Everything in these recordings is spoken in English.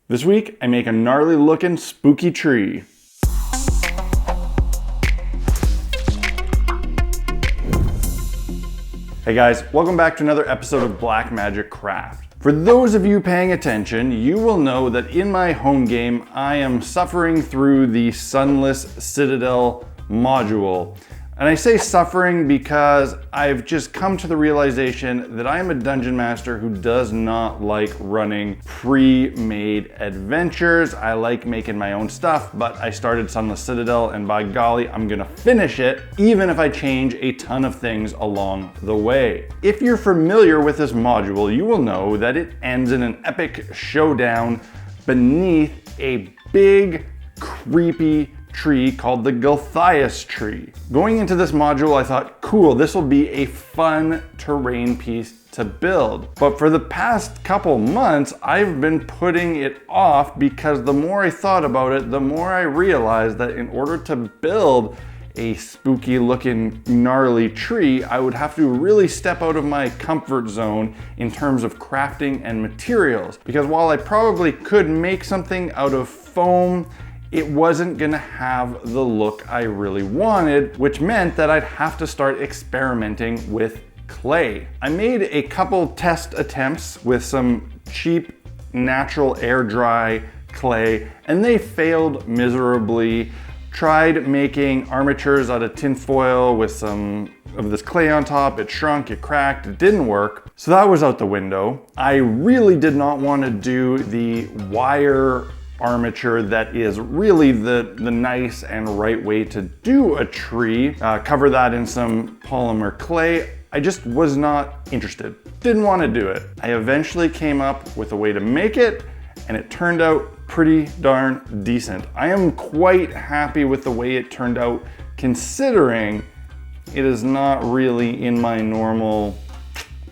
This week, I make a gnarly looking spooky tree. Hey guys, welcome back to another episode of Black Magic Craft. For those of you paying attention, you will know that in my home game, I am suffering through the Sunless Citadel module. And I say suffering because I've just come to the realization that I am a dungeon master who does not like running pre-made adventures. I like making my own stuff, but I started Sunless Citadel and by golly, I'm gonna finish it, even if I change a ton of things along the way. If you're familiar with this module, you will know that it ends in an epic showdown beneath a big, creepy tree called the Gulthias Tree. Going into this module, I thought, cool, this will be a fun terrain piece to build. But for the past couple months, I've been putting it off because the more I thought about it, the more I realized that in order to build a spooky looking gnarly tree, I would have to really step out of my comfort zone in terms of crafting and materials. Because while I probably could make something out of foam, it wasn't gonna have the look I really wanted, which meant that I'd have to start experimenting with clay. I made a couple test attempts with some cheap natural air dry clay and they failed miserably. Tried making armatures out of tin foil with some of this clay on top. It shrunk, it cracked, it didn't work. So that was out the window. I really did not want to do the wire armature that is really the nice and right way to do a tree. Cover that in some polymer clay. I just was not interested. Didn't want to do it. I eventually came up with a way to make it and it turned out pretty darn decent. I am quite happy with the way it turned out considering it is not really in my normal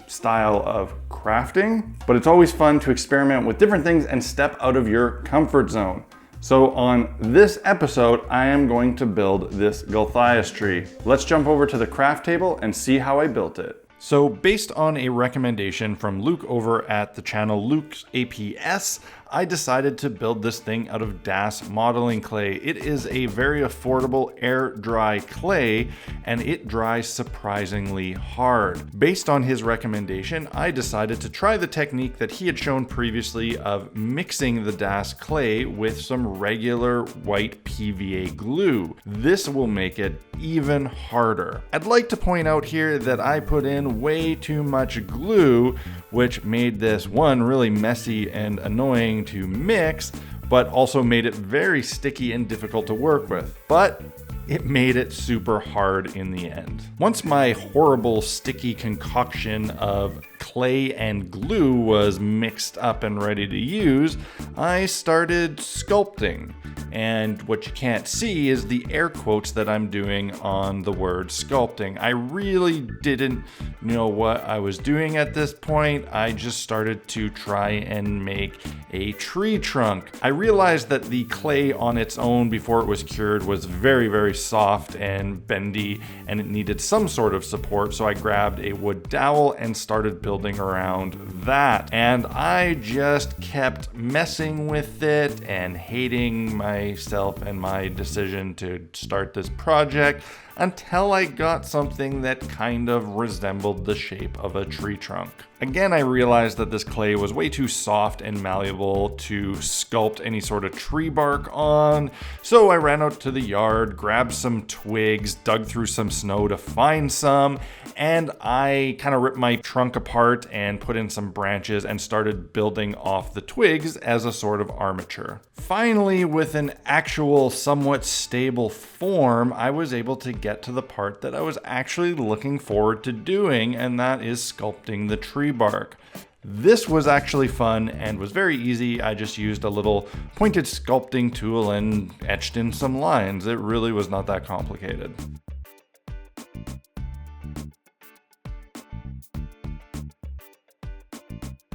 style of crafting, but it's always fun to experiment with different things and step out of your comfort zone. So on this episode, I am going to build this Gulthias tree. Let's jump over to the craft table and see how I built it. So based on a recommendation from Luke over at the channel Luke's APS, I decided to build this thing out of DAS modeling clay. It is a very affordable air dry clay and it dries surprisingly hard. Based on his recommendation, I decided to try the technique that he had shown previously of mixing the DAS clay with some regular white PVA glue. This will make it even harder. I'd like to point out here that I put in way too much glue, which made this one really messy and annoying to mix, but also made it very sticky and difficult to work with. But it made it super hard in the end. Once my horrible sticky concoction of clay and glue was mixed up and ready to use, I started sculpting. And what you can't see is the air quotes that I'm doing on the word sculpting. I really didn't know what I was doing at this point. I just started to try and make a tree trunk. I realized that the clay on its own before it was cured was very, very soft and bendy and it needed some sort of support. So I grabbed a wood dowel and started building around that. And I just kept messing with it and hating myself and my decision to start this project until I got something that kind of resembled the shape of a tree trunk. Again, I realized that this clay was way too soft and malleable to sculpt any sort of tree bark on, so I ran out to the yard, grabbed some twigs, dug through some snow to find some, and I kind of ripped my trunk apart and put in some branches and started building off the twigs as a sort of armature. Finally, with an actual somewhat stable form, I was able to get to the part that I was actually looking forward to doing, and that is sculpting the tree bark. This was actually fun and was very easy. I just used a little pointed sculpting tool and etched in some lines. It really was not that complicated.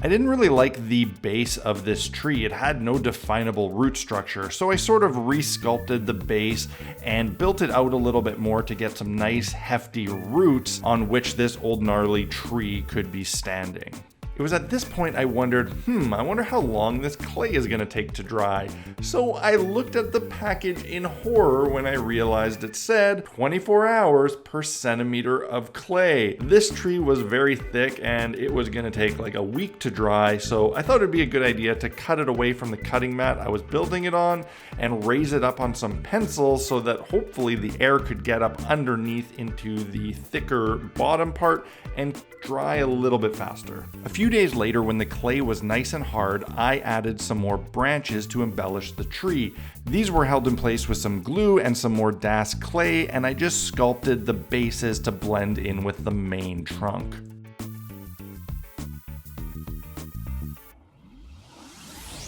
I didn't really like the base of this tree. It had no definable root structure, so I sort of re-sculpted the base and built it out a little bit more to get some nice hefty roots on which this old gnarly tree could be standing. It was at this point I wondered, I wonder how long this clay is gonna take to dry. So I looked at the package in horror when I realized it said 24 hours per centimeter of clay. This tree was very thick and it was gonna take like a week to dry, so I thought it'd be a good idea to cut it away from the cutting mat I was building it on and raise it up on some pencils so that hopefully the air could get up underneath into the thicker bottom part and dry a little bit faster. A few days later, when the clay was nice and hard, I added some more branches to embellish the tree. These were held in place with some glue and some more DAS clay, and I just sculpted the bases to blend in with the main trunk.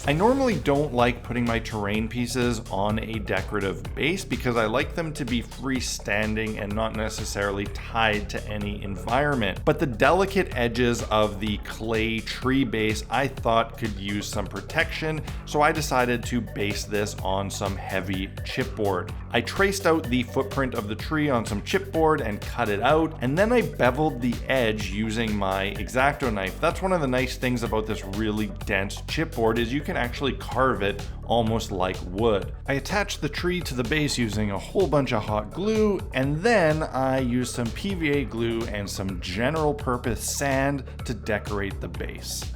I normally don't like putting my terrain pieces on a decorative base because I like them to be freestanding and not necessarily tied to any environment. But the delicate edges of the clay tree base I thought could use some protection, so I decided to base this on some heavy chipboard. I traced out the footprint of the tree on some chipboard and cut it out, and then I beveled the edge using my X-Acto knife. That's one of the nice things about this really dense chipboard is you can actually carve it almost like wood. I attached the tree to the base using a whole bunch of hot glue, and then I used some PVA glue and some general purpose sand to decorate the base.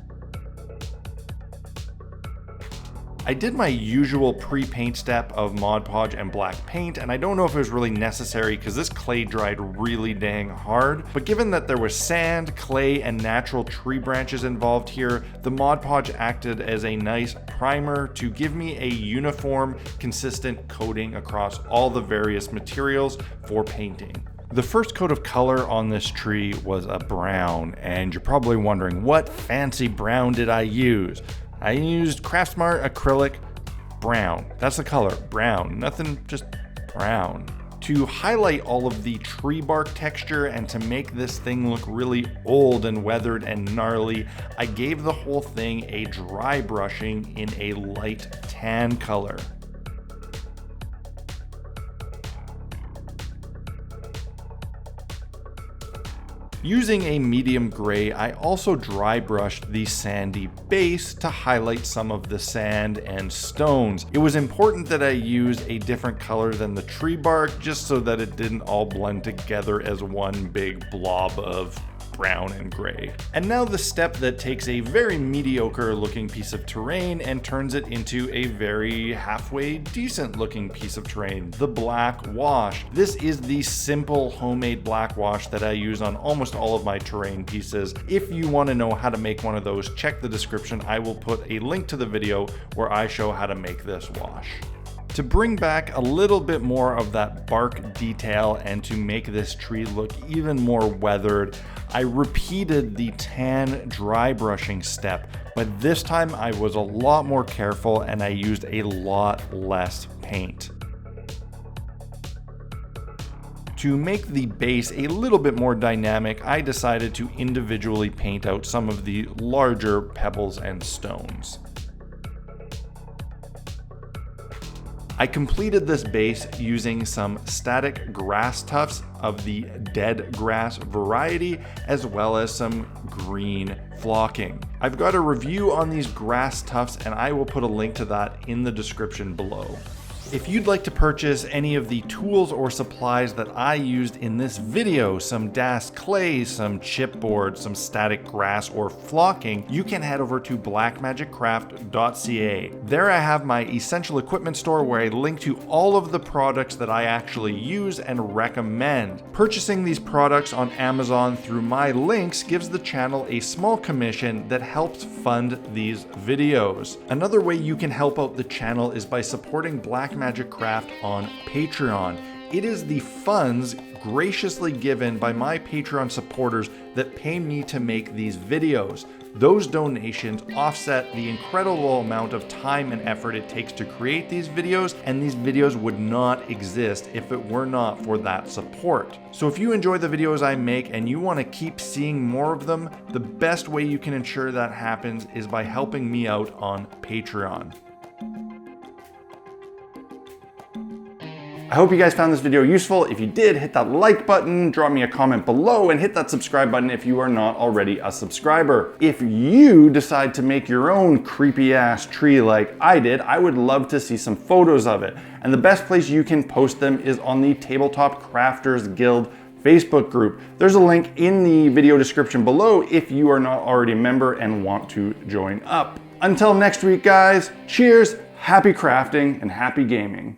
I did my usual pre-paint step of Mod Podge and black paint, and I don't know if it was really necessary because this clay dried really dang hard, but given that there was sand, clay, and natural tree branches involved here, the Mod Podge acted as a nice primer to give me a uniform, consistent coating across all the various materials for painting. The first coat of color on this tree was a brown, and you're probably wondering, what fancy brown did I use? I used Craftsmart acrylic brown. That's the color, brown. Nothing, just brown. To highlight all of the tree bark texture and to make this thing look really old and weathered and gnarly, I gave the whole thing a dry brushing in a light tan color. Using a medium gray, I also dry brushed the sandy base to highlight some of the sand and stones. It was important that I use a different color than the tree bark just so that it didn't all blend together as one big blob of brown and gray. And now the step that takes a very mediocre looking piece of terrain and turns it into a very halfway decent looking piece of terrain, the black wash. This is the simple homemade black wash that I use on almost all of my terrain pieces. If you want to know how to make one of those, check the description. I will put a link to the video where I show how to make this wash. To bring back a little bit more of that bark detail and to make this tree look even more weathered, I repeated the tan dry brushing step, but this time I was a lot more careful and I used a lot less paint. To make the base a little bit more dynamic, I decided to individually paint out some of the larger pebbles and stones. I completed this base using some static grass tufts of the dead grass variety, as well as some green flocking. I've got a review on these grass tufts and I will put a link to that in the description below. If you'd like to purchase any of the tools or supplies that I used in this video, some DAS clay, some chipboard, some static grass, or flocking, you can head over to blackmagiccraft.ca. There I have my essential equipment store where I link to all of the products that I actually use and recommend. Purchasing these products on Amazon through my links gives the channel a small commission that helps fund these videos. Another way you can help out the channel is by supporting Black Magic Craft on Patreon. It is the funds graciously given by my Patreon supporters that pay me to make these videos. Those donations offset the incredible amount of time and effort it takes to create these videos, and these videos would not exist if it were not for that support. So if you enjoy the videos I make and you want to keep seeing more of them, the best way you can ensure that happens is by helping me out on Patreon. I hope you guys found this video useful. If you did, hit that like button, drop me a comment below, and hit that subscribe button if you are not already a subscriber. If you decide to make your own creepy ass tree like I did, I would love to see some photos of it. And the best place you can post them is on the Tabletop Crafters Guild Facebook group. There's a link in the video description below if you are not already a member and want to join up. Until next week, guys, cheers, happy crafting, and happy gaming.